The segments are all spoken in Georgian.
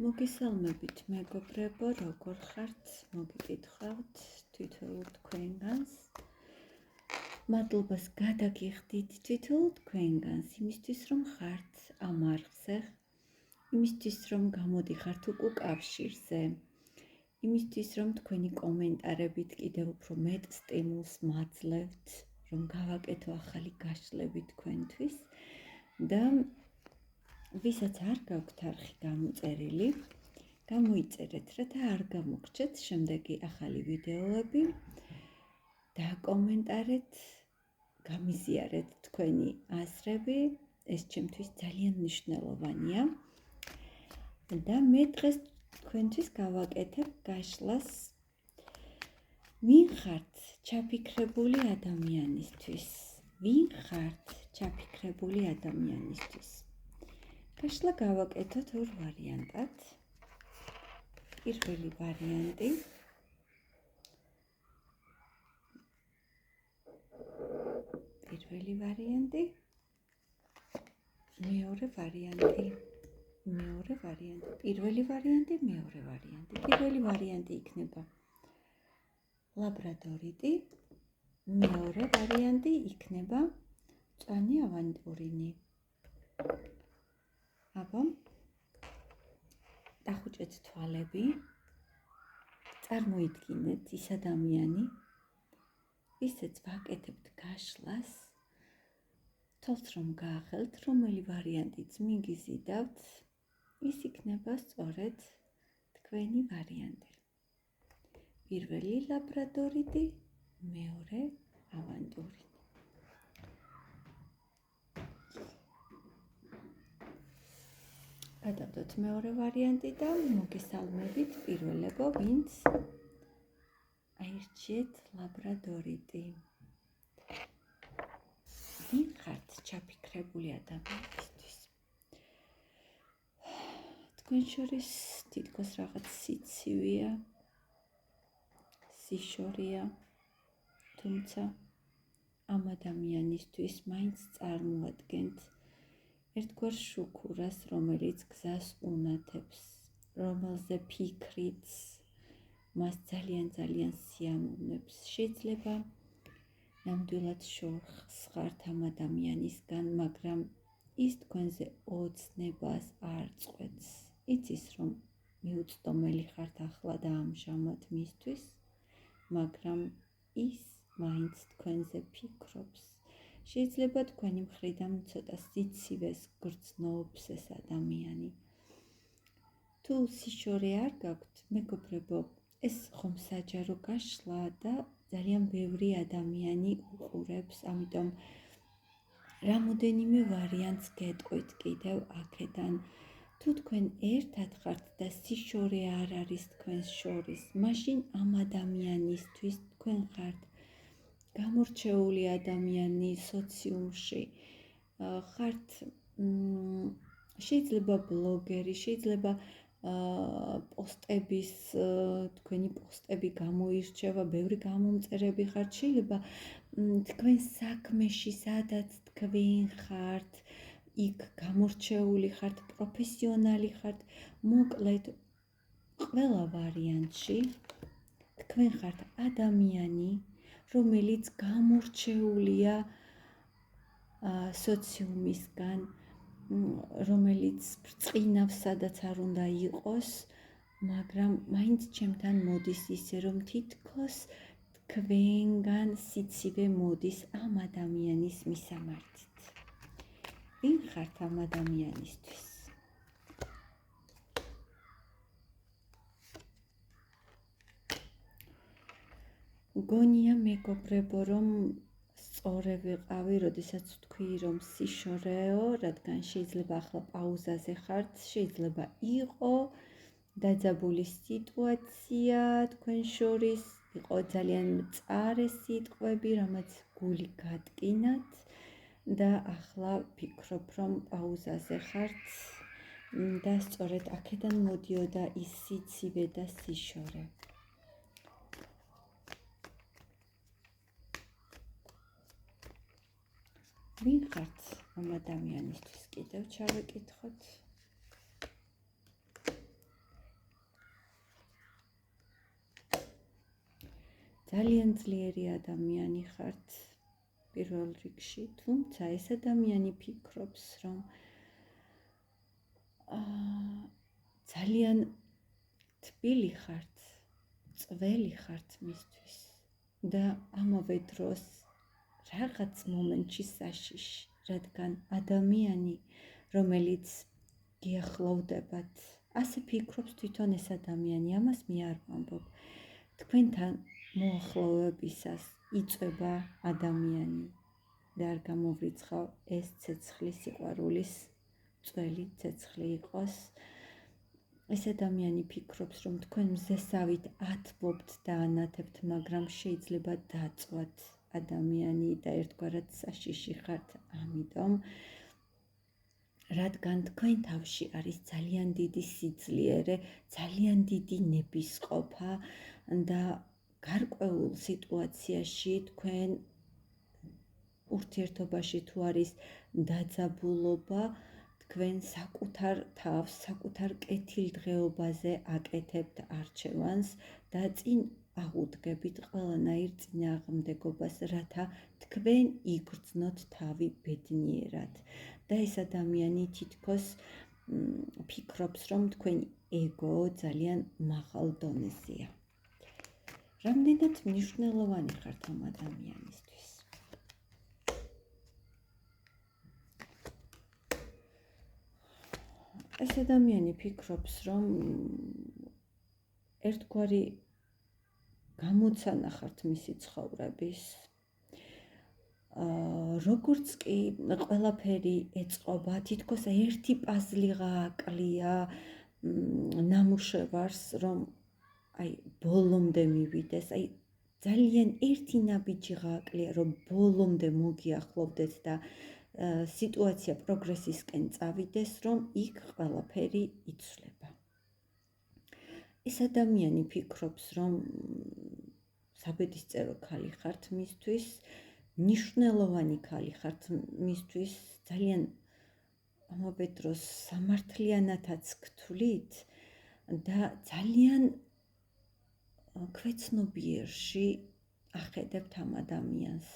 მოგესალმებით მეგობრებო, როგორ ხართ? მოგიკითხავთ თითოეულ თქვენგანს. მადლობას გადაგიხდით თითოეულ თქვენგანს იმისთვის, რომ ხართ ამ არხზე, იმისთვის, რომ გამოდიხართ უკავშირზე, იმისთვის, რომ თქვენი კომენტარებით კიდევ უფრო მეტ სტიმულს მაძლევთ, რომ გავაკეთო ახალი გაშლები თქვენთვის და ვისაც არ გაქვთ არხი გამოწერილი, გამოიწერეთ, რათა არ გამოგრჩეთ შემდეგი ახალი ვიდეოები და კომენტარეთ, გამიზიარეთ თქვენი აზრები, ეს ჩემთვის ძალიან მნიშვნელოვანია. და მე დღეს თქვენთვის გავაკეთებ გაშლას ვინ ხართ ჩაფიქრებული ადამიანისთვის? ვინ ხართ ჩაფიქრებული ადამიანისთვის? გაშლა გავაკეთოთ ორ ვარიანტად. პირველი ვარიანტი მეორე ვარიანტი. პირველი ვარიანტი, მეორე ვარიანტი. პირველი ვარიანტი იქნება ლაბრადორიტი, მეორე ვარიანტი იქნება მწვანე ავანტურინი. აბა, დახუჭეთ თვალები, წარმოიდგინეთ ის ადამიანი, ვისაც ვაკეთებთ გაშლას, თვალს რომ გაახელთ, რომელი ვარიანტიც მიგიზიდავთ, ის იქნება სწორედ თქვენი ვარიანტი. პირველი ლაბრადორიტი, მეორე ავანტურინი. გადავდოთ მეორე ვარიანტი და მოგესალმებით პირველებო, ვინც აირჩიეთ ლაბრადორიტი. ვინ ხართ ჩაფიქრებული ადამიანისთვის? თქვენ შორის თითქოს რაღაც სიცივეა, სიშორია, თუმცა ამ ადამიანისთვის მაინც წარმოადგენთ ერთგვარ შუქურას, რომელიც გზას უნათებს, რომელზე ფიქრიც მას ძალიან სიამოვნებს. შეიძლება ნამდვილად შორს ხართ ამ ადამიანისგან, მაგრამ ის თქვენზე ოცნებას არ წყვეტს. იცის, რომ მიუწვდომელი ხართ ახლა და ამჟამად მისთვის, მაგრამ ის მაინც თქვენზე ფიქრობს. შეიძლება თქვენი მხრიდან ცოტა სიცივეს გრძნობს ეს ადამიანი. თუ სიშორე არ გაქვთ, მეგობრებო, ეს ხომ საჯარო გაშლა და ძალიან ბევრი ადამიანი უყურებს, ამიტომ რამოდენიმე ვარიანტს გეტყვით კიდევ აქედან. თუ თქვენ ერთად ხართ და სიშორე არ არის თქვენს შორის, მაშინ ამ ადამიანისთვის თქვენ ხართ გამორჩეული ადამიანი სოციუმში, ხართ შეიძლება ბლოგერი, შეიძლება პოსტების, თქვენი პოსტები გამოირჩევა, ბევრი გამომწერები ხართ, შეიძლება თქვენ საქმეში, სადაც თქვენ ხართ, იქ გამორჩეული ხართ, პროფესიონალი ხართ, მოკლედ ყველა ვარიანტში თქვენ ხართ ადამიანი, რომელიც გამორჩეულია სოციუმისგან, რომელიც ბრწყინავს, სადაც არ უნდა იყოს, მაგრამ მაინც ჩემთან მოდის ისე, რომ თითქოს თქვენგან სიცივე მოდის ამ ადამიანის მისამართით. ვინ ხართ ამ ადამიანისთვის? გონია მეგობრებო, რომ სწორე ვიყავი, როდესაც ვთქვი, რომ სიშორეო, რადგან შეიძლება ახლა პაუზაზე ხართ, შეიძლება იყო დაძაბული სიტუაცია თქვენ შორის, იყო ძალიან მწარე სიტყვები, რამაც გული გადკინათ და ახლა ვფიქრობ, რომ პაუზაზე ხართ და სწორედ აქედან მოდიოდა ის სიცივე და სიშორე. ვინ ხართ ამ ადამიანისთვის კიდევ ჩავეკითხოთ? ძალიან ძლიერი ადამიანი ხართ პირველ რიგში, თუმცა ეს ადამიანი ფიქრობს, რომ ძალიან თბილი ხართ, წველი ხართ მისთვის და ამავე დროს რაღაც მომენტში საშიში, რადგან ადამიანი, რომელიც გიახლოვდებათ, ასე ფიქრობს თვითონ ეს ადამიანი, ამას მე არ ვამბობ. თქვენთან მოახლოვებისას იწვება ადამიანი და არ გამოვრიცხავ ეს ცეცხლი სიყვარულის წველი ცეცხლი იყოს. ეს ადამიანი ფიქრობს, რომ თქვენ მზესავით ათბობთ და ანათებთ, მაგრამ შეიძლება დაწვათ ადამიანი და ერთგვარად საშიში ხართ ამიტომ, რადგან თქვენ თავში არის ძალიან დიდი სიძლიერე, ძალიან დიდი ნებისყოფა და გარკვეულ სიტუაციაში თქვენ ურთიერთობაში თუ არის დაძაბულობა, თქვენ საკუთარ თავს, საკუთარ კეთილდღეობაზე აკეთებთ არჩევანს და წინ აღუდგებით ყველანაირ წინააღმდეგობას, რათა თქვენ იგრძნოთ თავი ბედნიერად. და ეს ადამიანი თითქოს ფიქრობს, რომ თქვენი ეგო ძალიან მაღალ დონეზეა. რამდენად მნიშვნელოვანი ხართ ამ ადამიანისთვის? ეს ადამიანი ფიქრობს, რომ ერთგვარი გამოცანა ხართ მისი ცხოვრების. როგორც კი ყველაფერი ეწყობა, თითქოს ერთი პაზლიღა აკლია ნამუშევარს, რომ ბოლომდე მივიდეს, ძალიან ერთი ნაბიჯიღა აკლია, რომ ბოლომდე მოგიახლოვდეთ და სიტუაცია პროგრესისკენ წავიდეს, რომ იქ ყველაფერი იცვლება. ეს ადამიანი ფიქრობს, რომ საბედისწერო ქალი ხართ მისთვის, მნიშვნელოვანი ქალი ხართ მისთვის, ძალიან ამავე დროს სამართლიანათაც გთვლით და ძალიან ქვეცნობიერში ახედებთ ამ ადამიანს.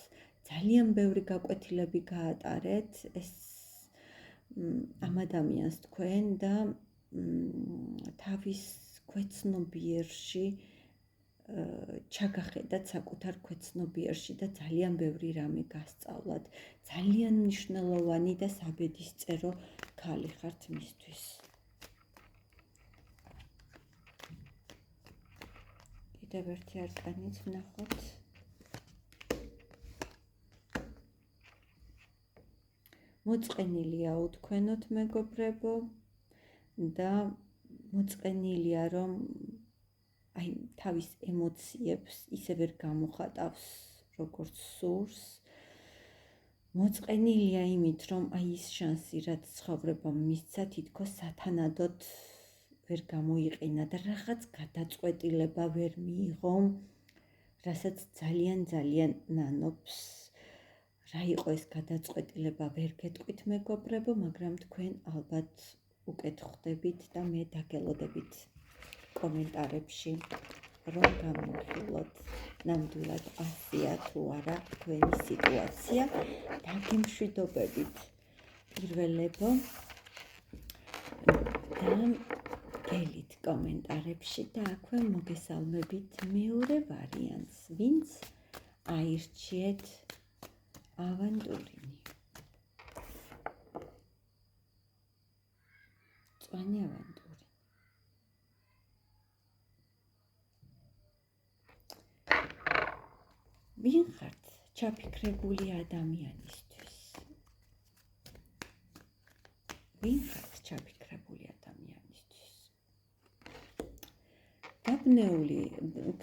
ძალიან ბევრი გაკვეთილები გაატარეთ ამ ადამიანს თქვენ და თავის ქვეცნობიერში ჩაგახედათ საკუთარ ქვეცნობიერში და ძალიან ბევრი რამე გასწავლათ. ძალიან მნიშვნელოვანი და საბედისწერო ქალი ხართ მისთვის. კიდევ ერთი არკანიც ვნახოთ. მოწყენილია უთქვენოთ მეგობრებო და მოწყენილია, რომ თავის ემოციებს ისე ვერ გამოხატავს, როგორც სურს. მოწყენილია იმით, რომ ის შანსი, რაც ცხოვრებამ მისცა, თითქოს სათანადოდ ვერ გამოიყენა და რაღაც გადაწყვეტილება ვერ მიიღო, რასაც ძალიან ნანობს. რა იყო ეს გადაწყვეტილება, ვერ გეტყვით მეგობრებო, მაგრამ თქვენ ალბათ უკეთ ხვდებით და მე დაგელოდებით კომენტარებში, რომ გამოვხილოთ ნამდვილად ასია თუ არა თქვენი სიტუაცია. დაგემშვიდობებით პირველებო და გელით კომენტარებში და აქვე მოგესალმებით მეორე ვარიანტს, ვინც აირჩიეთ ავანტურინი. წვანი ავანტური. ვინ ხართ ჩაფიქრებული ადამიანისთვის? ვინ ხართ ჩაფიქრებული ადამიანისთვის? დაბნეული,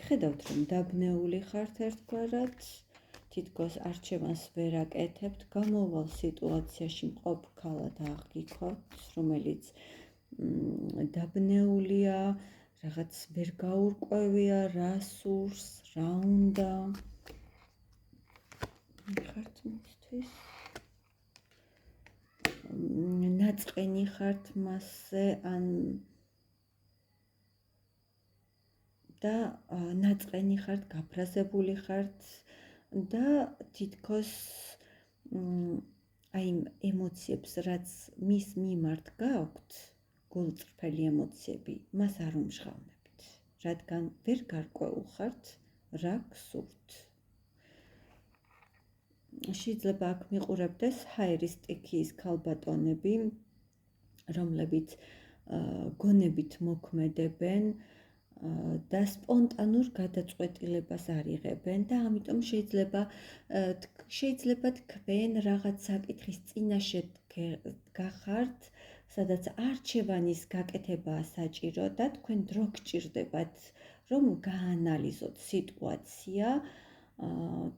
ხედავთ რომ დაბნეული ხართ ერთგვარად, თითქოს არჩევანს ვერ აკეთებთ, გამოვალ სიტუაციაში მყოფ ქალად აღგიქოთ, რომელიც დაბნეულია, რაღაც ვერ გაურკვევია, რა სურს, რა უნდა. ხართ მისთვის? ნაწყენი ხართ მასზე, ან და ნაწყენი ხართ, გაფრაზებული ხართ და თითქოს აი ემოციებს, რაც მის მიმართ გაქვთ, გულწრფელი ემოციები, მას არ უმჟღავნებთ, რადგან ვერ გარკვეულ ხართ, რა გსურთ. შეიძლება აქ მიყურებდეს ჰაერისტიქიის ქალბატონები, რომლებიც გონებით მოქმედებენ და სპონტანურ გადაწყვეტილებას არ იღებენ და ამიტომ შეიძლება თქვენ რაღაც საკითხის წინაშე გახართ, სადაც არჩევანის გაკეთებაა საჭირო და თქვენ დრო გჭირდებათ, რომ გაანალიზოთ სიტუაცია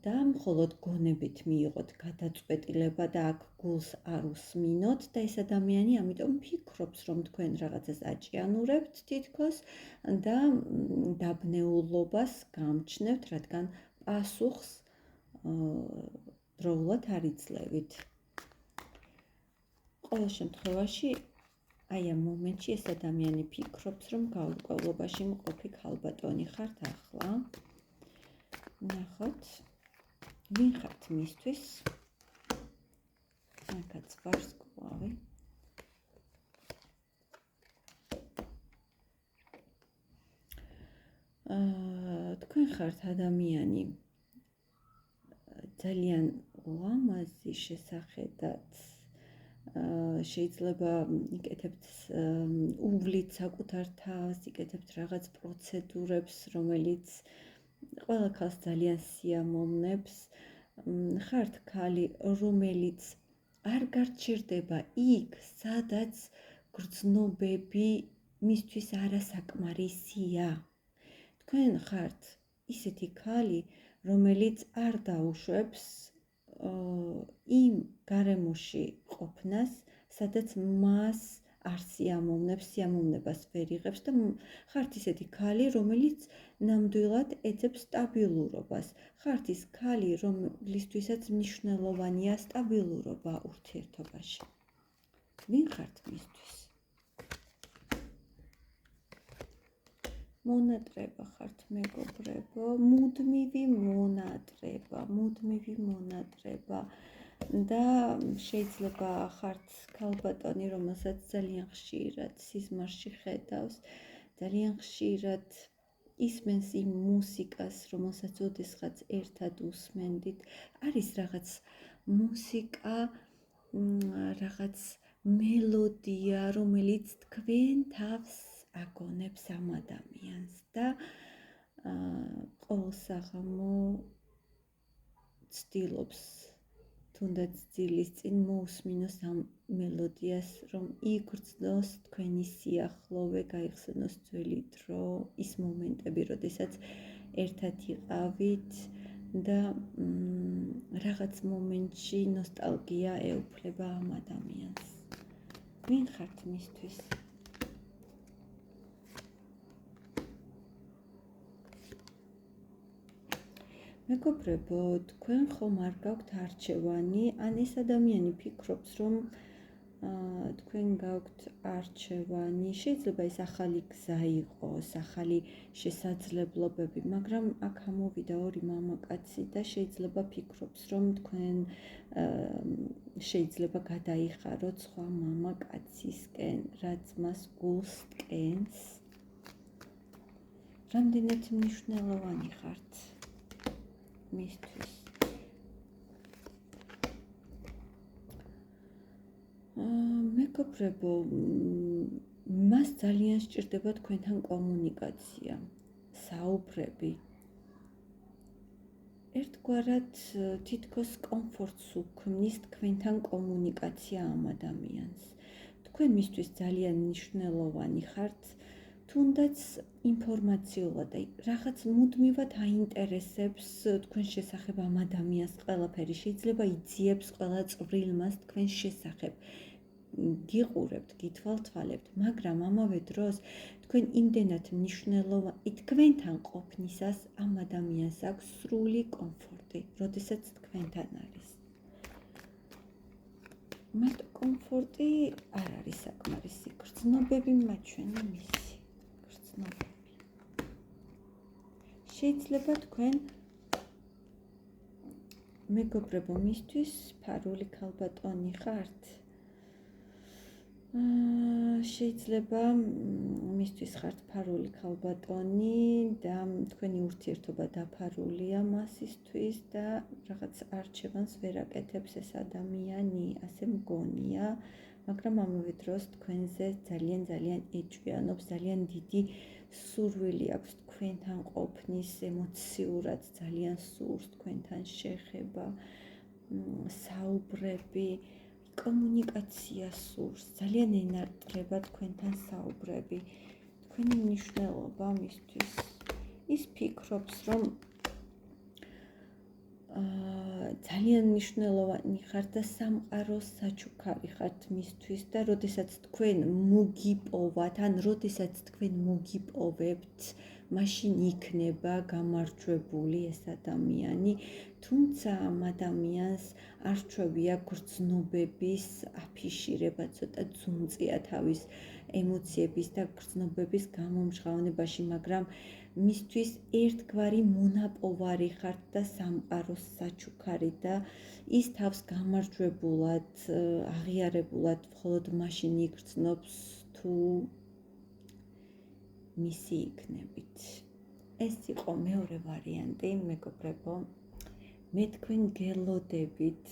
და მხოლოდ გონებით მიიღოთ გადაწყვეტილება და აქ გულს არ უსმინოთ და ეს ადამიანი ამიტომ ფიქრობს, რომ თქვენ რაღაცას აჭიანურებთ თითქოს და დაბნეულობას გამჩნევთ, რადგან პასუხს დროულად არ იძლევით. ყოველ შემთხვევაში აი ამ მომენტში ეს ადამიანი ფიქრობს, რომ გაურკვევლობაში მყოფი ქალბატონი ხართ ახლა. ნახოთ, ვინ ხართ მისთვის? აქაც ვარსკვლავი. თქვენ ხართ ადამიანი ძალიან ლამაზი შესახედაც, შეიძლება იკეთებთ უვლით საკუთარ თავს, იკეთებთ რაღაც პროცედურებს, რომელიც ყველა ქალს ძალიან სიამოვნებს. ხართ ქალი, რომელიც არ გარჩერდება იქ, სადაც გრძნობები მისთვის არასაკმარისია. თქვენ ხართ ისეთი ქალი, რომელიც არ დაუშვებს იმ გარემოში ყოფნას, სადაც მას არ სიამოვნებს, სიამოვნებას ვერ იღებს და ხართ ისეთი ქალი, რომელიც ნამდვილად ეძებს სტაბილურობას. ხართ ის ქალი, რომლისთვისაც მნიშვნელოვანია სტაბილურობა ურთიერთობაში. ვინ ხართ მისთვის? მონატრება ხართ მეგობრებო, მუდმივი მონატრება და შეიძლება ხართ ქალბატონი, რომელსაც ძალიან ხშირად სიზმარში ხედავს, ძალიან ხშირად ისმენს იმ მუსიკას, რომელსაც ოდესღაც ერთად უსმენდით. არის რაღაც მუსიკა, რაღაც მელოდია, რომელიც თქვენ თავს აგონებს ამ ადამიანს და ყოველ საღამო ცდილობს თუნდაც ძილის წინ მოусმინოს ამ მელოდიას, რომ იგრძნოს თქვენი სიახლოვე, გაიხსენოს ძველი დრო, ის მომენტები, როდესაც ერთად იყავით და რაღაც მომენტში ნოსტალგია ეუფლება ამ ადამიანს. ვინ ხართ მისთვის? მეგობრებო, თქვენ ხომ არ გაქვთ არჩევანი, ან ეს ადამიანი ფიქრობს, რომ თქვენ გაქვთ არჩევანი, შეიძლება ეს ახალი გზა იყოს, ახალი შესაძლებლობები, მაგრამ აქ ამოვიდა ორი მამაკაცი და შეიძლება ფიქრობს, რომ თქვენ შეიძლება გადაიხაროთ სხვა მამაკაცისკენ, რაც მას გულს ტკენს. რამდენად მნიშვნელოვანი ხართ მისთვის? მეგობრებო, მას ძალიან სჭირდება თქვენთან კომუნიკაცია, საუბრები. ერთგვარად თითქოს კომფორტს უქმნის თქვენთან კომუნიკაცია ამ ადამიანს. თქვენ მისთვის ძალიან მნიშვნელოვანი ხართ, თუნდაც ინფორმაციულად, რაღაც მუდმივად აინტერესებს თქვენ შესახებ ამ ადამიანს ყველაფერი, შეიძლება იძიებს ყველა წვრილმას თქვენ შესახებ. გიყურებთ, გითვალთვალებთ, მაგრამ ამავე დროს თქვენ იმდენად მნიშვნელოვანი, თქვენთან ყოფნისას ამ ადამიანს აქვს სრული კომფორტი, როდესაც თქვენთან არის. მარტო კომფორტი არ არის საკმარისი, გრძნობები მაჩვენე მისი. შეიძლება თქვენ მეგობრებო მისთვის ფარული ქალბატონი ხართ? შეიძლება მისთვის ხართ ფარული ქალბატონი და თქვენი ურთიერთობა დაფარულია მასისთვის და რაღაც არჩევანს ვერ აკეთებს ეს ადამიანი, ასე მგონია, მაგრამ ამავე დროს თქვენზე ძალიან ეჭვიანობს, ძალიან დიდი სურვილი აქვს თქვენთან ყოფნის, ემოციურად ძალიან სურს თქვენთან შეხება, საუბრები, კომუნიკაცია სურს, ძალიან ენარტრება თქვენთან საუბრები, თქვენი მნიშვნელობა მისთვის. ის ფიქრობს, რომ ძალიან მნიშვნელოვანი ხართ და სამყაროს საჩუქარი ხართ მისთვის და როდესაც თქვენ მოგიპოვათ, ან როდესაც თქვენ მოგიპოვებთ, მაშინ იქნება გამარჯვებული ეს ადამიანი, თუმცა ამ ადამიანს არ ჩვევია გრძნობების აფიშირება, ცოტა ძუნწია თავის ემოციების და გრძნობების გამომჟღავნებაში, მაგრამ მისთვის ერთგვარი მონაპოვარი ხართ და სამყაროს საჩუქარი და ის თავს გამარჯვებულად, აღიარებულად მხოლოდ მაშინ იგრძნობს, თუ მისი იქნებით. ეს იყო მეორე ვარიანტი, მეგობრებო. მე თქვენ გელოდებით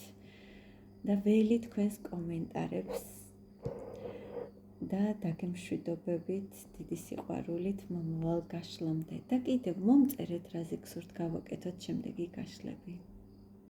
და ველი თქვენს კომენტარებს და დაგემშვიდობებით დიდი სიყვარულით მომავალ გაშლამდე და კიდევ მომწერეთ რაზე გსურთ გავაკეთოთ შემდეგი გაშლები.